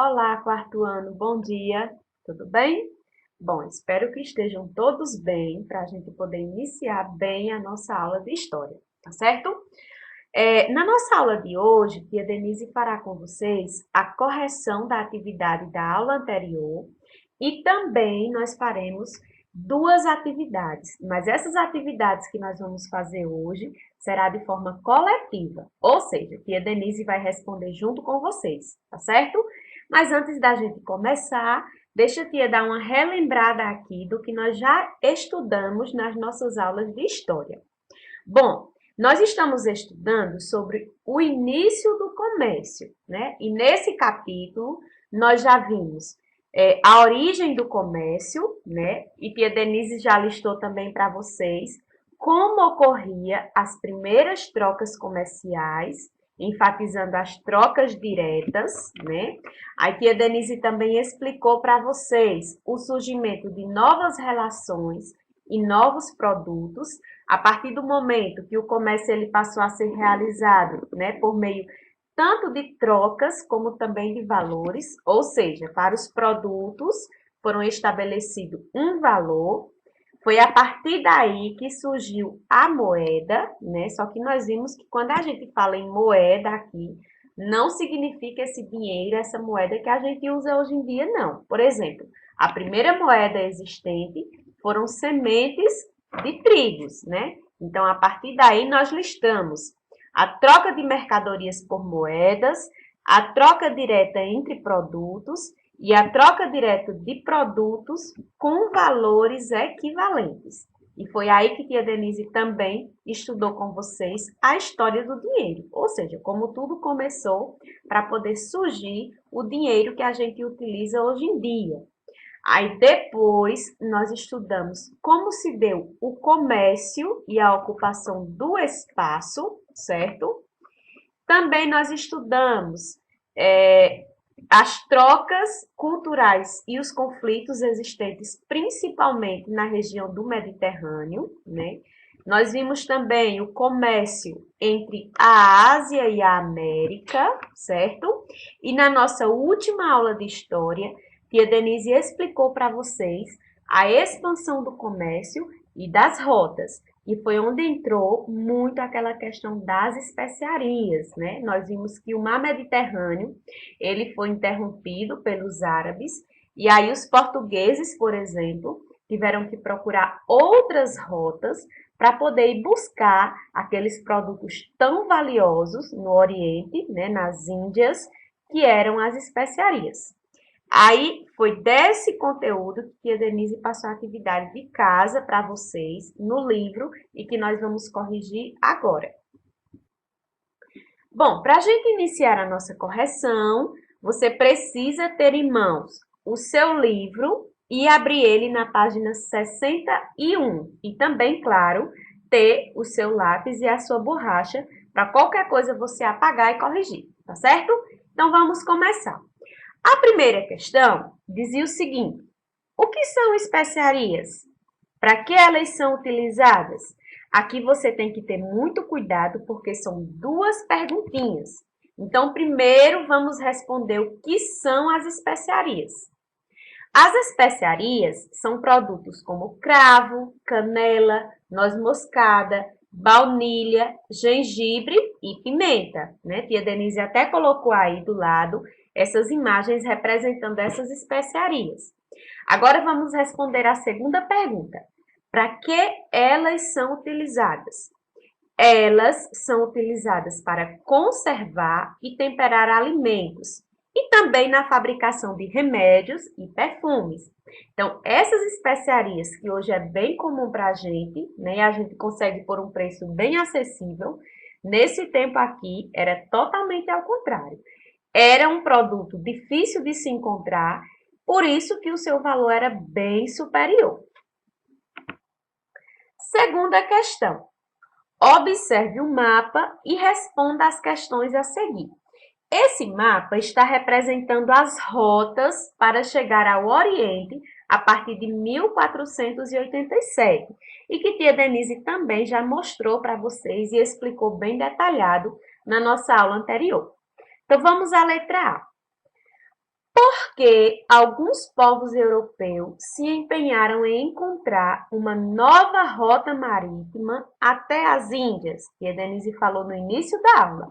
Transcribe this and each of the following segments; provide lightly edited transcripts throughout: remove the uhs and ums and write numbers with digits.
Olá, quarto ano, bom dia, tudo bem? Bom, espero que estejam todos bem para a gente poder iniciar bem a nossa aula de história, tá certo? Na nossa aula de hoje, tia Denise fará com vocês a correção da atividade da aula anterior e também nós faremos duas atividades, mas essas atividades que nós vamos fazer hoje será de forma coletiva, ou seja, tia Denise vai responder junto com vocês, tá certo? Mas antes da gente começar, deixa a tia dar uma relembrada aqui do que nós já estudamos nas nossas aulas de história. Bom, nós estamos estudando sobre o início do comércio, né? E nesse capítulo nós já vimos a origem do comércio, né? E Tia Denise já listou também para vocês como ocorria as primeiras trocas comerciais, enfatizando as trocas diretas, né? A Tia Denise também explicou para vocês o surgimento de novas relações e novos produtos a partir do momento que o comércio ele passou a ser realizado, né, por meio tanto de trocas como também de valores, ou seja, para os produtos foram estabelecido um valor. Foi a partir daí que surgiu a moeda, né? Só que nós vimos que quando a gente fala em moeda aqui, não significa esse dinheiro, essa moeda que a gente usa hoje em dia, não. Por exemplo, a primeira moeda existente foram sementes de trigos, né? Então, a partir daí, nós listamos a troca de mercadorias por moedas, a troca direta entre produtos e a troca direta de produtos com valores equivalentes. E foi aí que tia Denise também estudou com vocês a história do dinheiro, ou seja, como tudo começou para poder surgir o dinheiro que a gente utiliza hoje em dia. Aí depois nós estudamos como se deu o comércio e a ocupação do espaço, certo? Também nós estudamos as trocas culturais e os conflitos existentes, principalmente na região do Mediterrâneo, né? Nós vimos também o comércio entre a Ásia e a América, certo? E na nossa última aula de história, Tia Denise explicou para vocês a expansão do comércio e das rotas. E foi onde entrou muito aquela questão das especiarias, né? Nós vimos que o mar Mediterrâneo, ele foi interrompido pelos árabes, e aí os portugueses, por exemplo, tiveram que procurar outras rotas para poder ir buscar aqueles produtos tão valiosos no Oriente, né, nas Índias, que eram as especiarias. Aí foi desse conteúdo que a Denise passou a atividade de casa para vocês no livro e que nós vamos corrigir agora. Bom, para a gente iniciar a nossa correção, você precisa ter em mãos o seu livro e abrir ele na página 61. E também, claro, ter o seu lápis e a sua borracha para qualquer coisa você apagar e corrigir, tá certo? Então vamos começar. A primeira questão dizia o seguinte: o que são especiarias? Para que elas são utilizadas? Aqui você tem que ter muito cuidado porque são duas perguntinhas. Então, primeiro vamos responder o que são as especiarias. As especiarias são produtos como cravo, canela, noz moscada, baunilha, gengibre e pimenta, né? Tia Denise até colocou aí do lado essas imagens representando essas especiarias. Agora vamos responder a segunda pergunta. Para que elas são utilizadas? Elas são utilizadas para conservar e temperar alimentos e também na fabricação de remédios e perfumes. Então, essas especiarias que hoje é bem comum para a gente, né, a gente consegue por um preço bem acessível, nesse tempo aqui era totalmente ao contrário. Era um produto difícil de se encontrar, por isso que o seu valor era bem superior. Segunda questão. Observe o mapa e responda as questões a seguir. Esse mapa está representando as rotas para chegar ao Oriente a partir de 1487 e que tia Denise também já mostrou para vocês e explicou bem detalhado na nossa aula anterior. Então vamos à letra A. Porque alguns povos europeus se empenharam em encontrar uma nova rota marítima até as Índias, que a Denise falou no início da aula.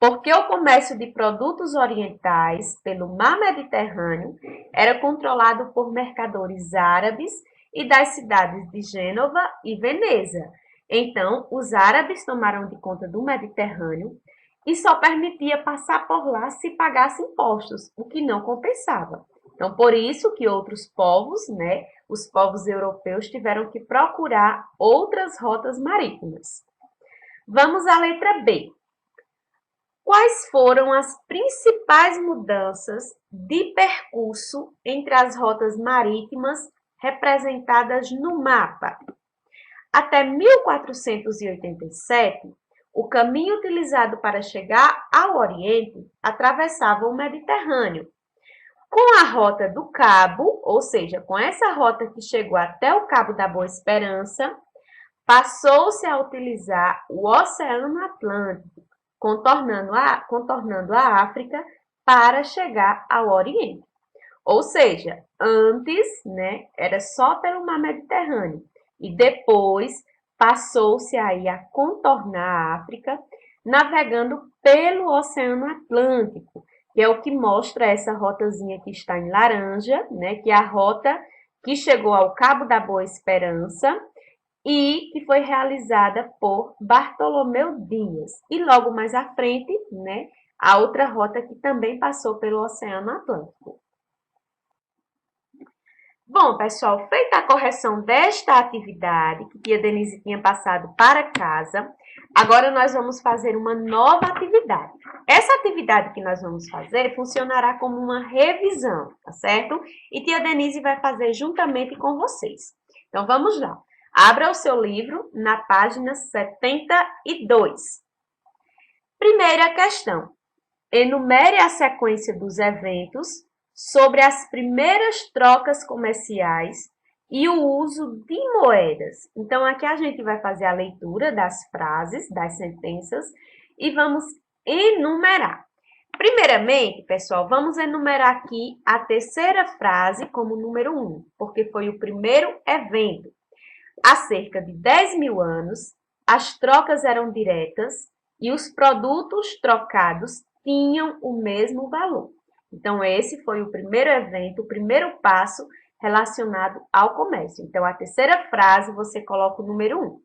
Porque o comércio de produtos orientais pelo mar Mediterrâneo era controlado por mercadores árabes e das cidades de Gênova e Veneza. Então, os árabes tomaram de conta do Mediterrâneo e só permitia passar por lá se pagasse impostos, o que não compensava. Então, por isso que outros povos, os povos europeus, tiveram que procurar outras rotas marítimas. Vamos à letra B. Quais foram as principais mudanças de percurso entre as rotas marítimas representadas no mapa? Até 1487, o caminho utilizado para chegar ao Oriente atravessava o Mediterrâneo. Com a rota do Cabo, ou seja, com essa rota que chegou até o Cabo da Boa Esperança, passou-se a utilizar o Oceano Atlântico, contornando a África para chegar ao Oriente. Ou seja, antes, era só pelo mar Mediterrâneo e depois passou-se aí a contornar a África navegando pelo Oceano Atlântico, que é o que mostra essa rotazinha que está em laranja, que é a rota que chegou ao Cabo da Boa Esperança e que foi realizada por Bartolomeu Dias. E logo mais à frente, a outra rota que também passou pelo Oceano Atlântico. Bom, pessoal, feita a correção desta atividade que a Denise tinha passado para casa, agora nós vamos fazer uma nova atividade. Essa atividade que nós vamos fazer funcionará como uma revisão, tá certo? E tia Denise vai fazer juntamente com vocês. Então, vamos lá. Abra o seu livro na página 72. Primeira questão. Enumere a sequência dos eventos sobre as primeiras trocas comerciais e o uso de moedas. Então, aqui a gente vai fazer a leitura das frases, das sentenças e vamos enumerar. Primeiramente, pessoal, vamos enumerar aqui a terceira frase como número 1, porque foi o primeiro evento. Há cerca de 10 mil anos, as trocas eram diretas e os produtos trocados tinham o mesmo valor. Então, esse foi o primeiro evento, o primeiro passo relacionado ao comércio. Então, a terceira frase, você coloca o número 1.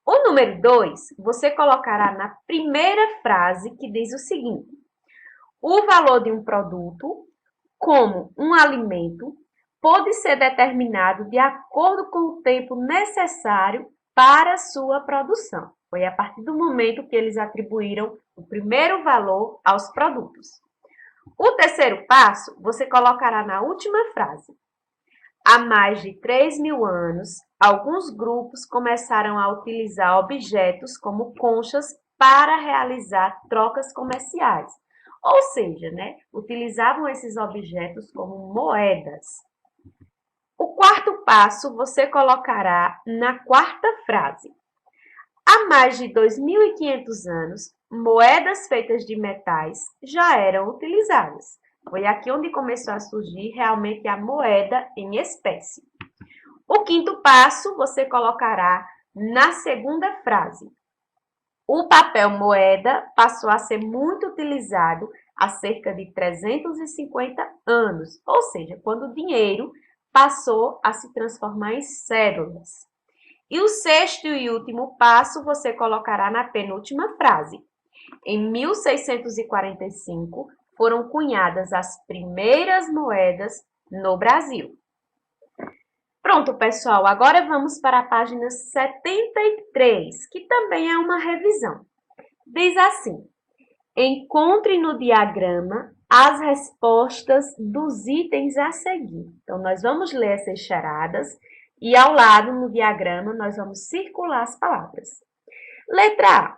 O número 2, você colocará na primeira frase, que diz o seguinte: o valor de um produto, como um alimento, pode ser determinado de acordo com o tempo necessário para sua produção. Foi a partir do momento que eles atribuíram o primeiro valor aos produtos. O terceiro passo, você colocará na última frase. Há mais de 3 mil anos, alguns grupos começaram a utilizar objetos como conchas para realizar trocas comerciais. Ou seja, utilizavam esses objetos como moedas. O quarto passo, você colocará na quarta frase. Há mais de 2.500 anos, moedas feitas de metais já eram utilizadas. Foi aqui onde começou a surgir realmente a moeda em espécie. O quinto passo, você colocará na segunda frase. O papel moeda passou a ser muito utilizado há cerca de 350 anos, ou seja, quando o dinheiro passou a se transformar em cédulas. E o sexto e último passo você colocará na penúltima frase. Em 1645, foram cunhadas as primeiras moedas no Brasil. Pronto, pessoal, agora vamos para a página 73, que também é uma revisão. Diz assim: encontre no diagrama as respostas dos itens a seguir. Então, nós vamos ler essas charadas e ao lado, no diagrama, nós vamos circular as palavras. Letra A.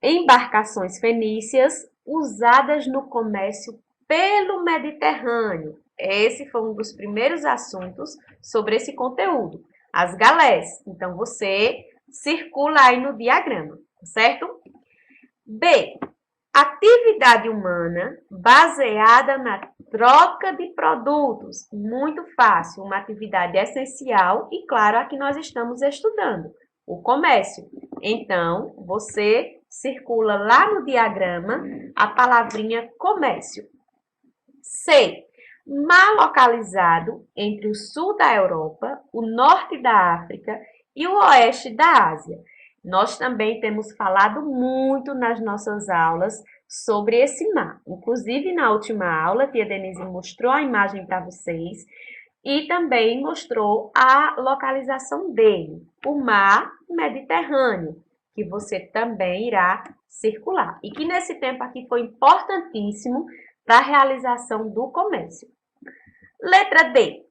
Embarcações fenícias usadas no comércio pelo Mediterrâneo. Esse foi um dos primeiros assuntos sobre esse conteúdo. As galés. Então, você circula aí no diagrama, certo? B. Atividade humana baseada na Troca de produtos, muito fácil, uma atividade essencial e, claro, a que nós estamos estudando, o comércio. Então, você circula lá no diagrama a palavrinha comércio. C. Mal localizado entre o sul da Europa, o norte da África e o oeste da Ásia. Nós também temos falado muito nas nossas aulas sobre esse mar. Inclusive, na última aula, a tia Denise mostrou a imagem para vocês e também mostrou a localização dele, o mar Mediterrâneo, que você também irá circular. E que nesse tempo aqui foi importantíssimo para a realização do comércio. Letra D.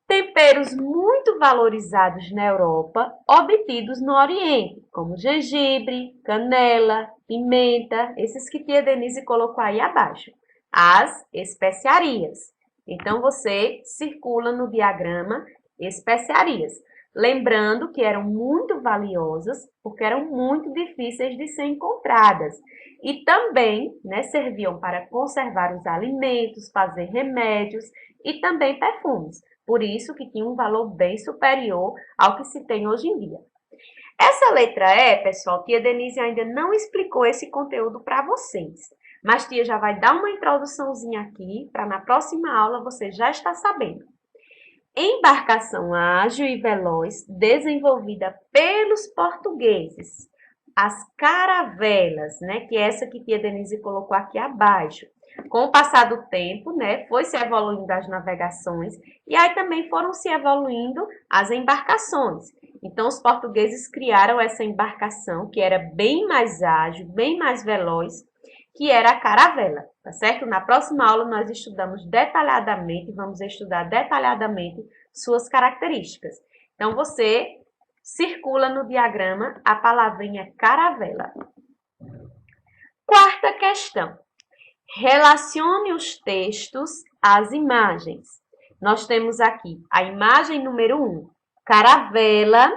Temperos muito valorizados na Europa, obtidos no Oriente, como gengibre, canela, pimenta, esses que tia Denise colocou aí abaixo. As especiarias. Então, você circula no diagrama especiarias. Lembrando que eram muito valiosas, porque eram muito difíceis de ser encontradas. E também, né, serviam para conservar os alimentos, fazer remédios e também perfumes. Por isso que tinha um valor bem superior ao que se tem hoje em dia. Essa letra E, pessoal, tia Denise ainda não explicou esse conteúdo para vocês. Mas tia já vai dar uma introduçãozinha aqui, para na próxima aula você já estar sabendo. Embarcação ágil e veloz, desenvolvida pelos portugueses. As caravelas, né, que é essa que tia Denise colocou aqui abaixo. Com o passar do tempo, né, foi se evoluindo as navegações e aí também foram se evoluindo as embarcações. Então, os portugueses criaram essa embarcação que era bem mais ágil, bem mais veloz, que era a caravela, tá certo? Na próxima aula nós estudamos detalhadamente, vamos estudar detalhadamente suas características. Então, você circula no diagrama a palavrinha caravela. Quarta questão. Relacione os textos às imagens. Nós temos aqui a imagem número 1, caravela.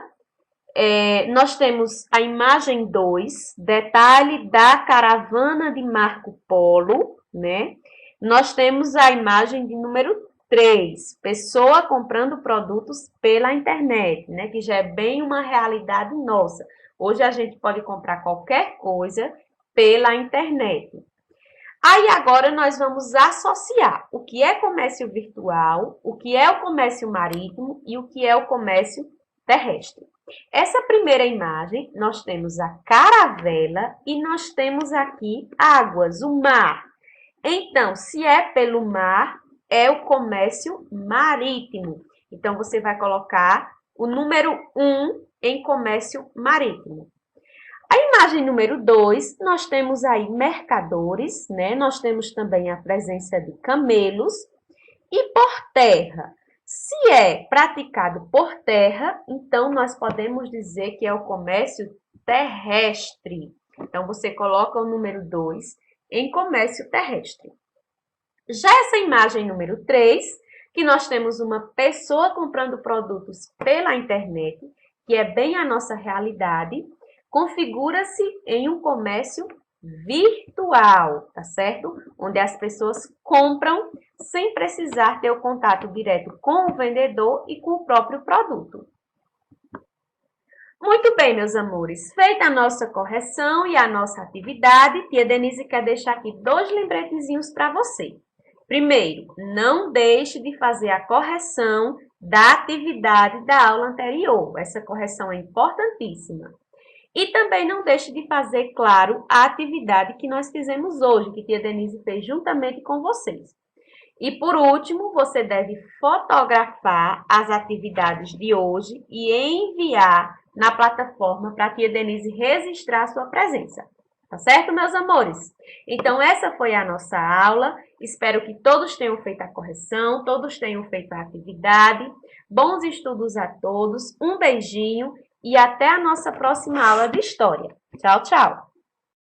Nós temos a imagem 2, detalhe da caravana de Marco Polo, né? Nós temos a imagem de número 3, pessoa comprando produtos pela internet, né? Que já é bem uma realidade nossa. Hoje a gente pode comprar qualquer coisa pela internet. Aí agora nós vamos associar o que é comércio virtual, o que é o comércio marítimo e o que é o comércio terrestre. Essa primeira imagem, nós temos a caravela e nós temos aqui águas, o mar. Então, se é pelo mar, é o comércio marítimo. Então, você vai colocar o número 1 em comércio marítimo. A imagem número 2, nós temos aí mercadores, né? Nós temos também a presença de camelos e por terra. Se é praticado por terra, então nós podemos dizer que é o comércio terrestre. Então, você coloca o número 2 em comércio terrestre. Já essa imagem número 3, que nós temos uma pessoa comprando produtos pela internet, que é bem a nossa realidade, configura-se em um comércio virtual, tá certo? Onde as pessoas compram sem precisar ter o contato direto com o vendedor e com o próprio produto. Muito bem, meus amores, feita a nossa correção e a nossa atividade, tia Denise quer deixar aqui 2 lembretezinhos para você. Primeiro, não deixe de fazer a correção da atividade da aula anterior. Essa correção é importantíssima. E também não deixe de fazer, claro, a atividade que nós fizemos hoje, que tia Denise fez juntamente com vocês. E por último, você deve fotografar as atividades de hoje e enviar na plataforma para a tia Denise registrar sua presença. Tá certo, meus amores? Então, essa foi a nossa aula. Espero que todos tenham feito a correção, todos tenham feito a atividade. Bons estudos a todos, um beijinho e até a nossa próxima aula de História. Tchau, tchau!